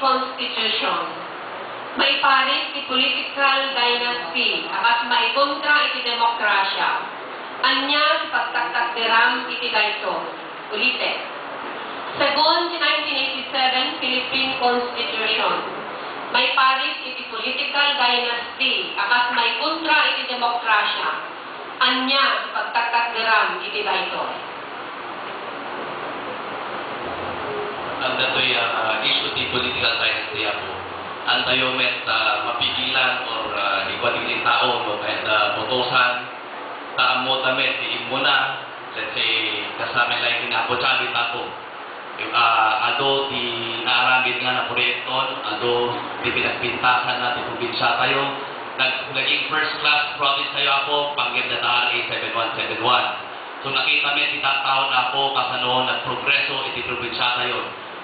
Constitution. Maiparit ti political dynasty, akas maikontra iti demokrasya. Anya ti pagtaktakderam iti dayto. Ulitin. Second, 1987 Philippine Constitution. Maiparit iti political dynasty, akas maikontra iti demokrasya. Anya ti pagtaktakderam iti dayto. Ang dato'y issue ti political dynasty ako. Ang tayo met mapigilan or ikwating tao no kahit botosan taamo tamet di imuna let's say kasama like na po sabi tapo ado ti naarangit nga na proyekton ado ti pinagpintasan na ti probinsya tayo naging first class province tayo ako panggit na RA 7171. So nakita met itataon ako kasano nagprogreso iti probinsya tayo.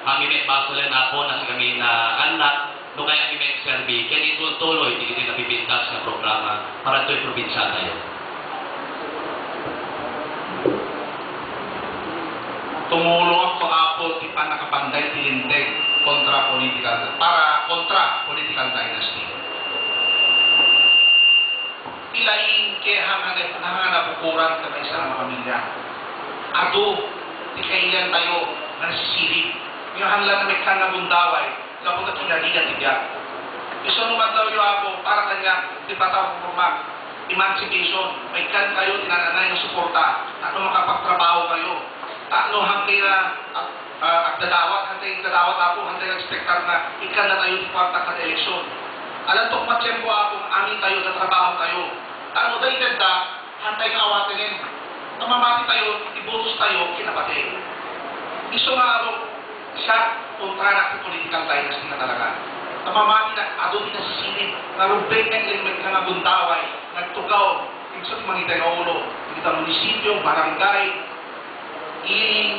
Kami met masulan ako na kami na anak no kaya kami met serbi kaya itutuloy iti napipintas na programa para ito'y probinsya tayo. Tumulong ako apo ti panakapanday tilinteg kontra political dynasty. Ilain kaya hanganap ukuran ka may isang pamilya. Ado, ti kailan tayo na nasisilip. Yung hanglan na may kanabundaway, kapag at kinaligan tibiyak. Iso naman daw yung ako, para kanya, di pa tawag forma, emancipation. May kan kayo, tinananay ng suporta. Takno makapagtrabaho kayo. Takno hanggang na hanggang dadawat ako, hanggang expectar na ikan na tayo di kwarta ka eleksyon. Alam to, matsyempo ako, amin tayo, natrabaho tayo. Takno tayo ganda, hantay ka awatinin. Namamati tayo, ibutos tayo, kinapatid. Iso nga ako, siya kontra na political dynasty na talaga. Namamati na ado din na sisilip, narubeng ng element na nabundaway, nagtugaw, ibig sabihin mangitay na ulo, kita munisipyo, barangay, iling,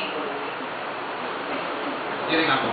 hindi rin ako.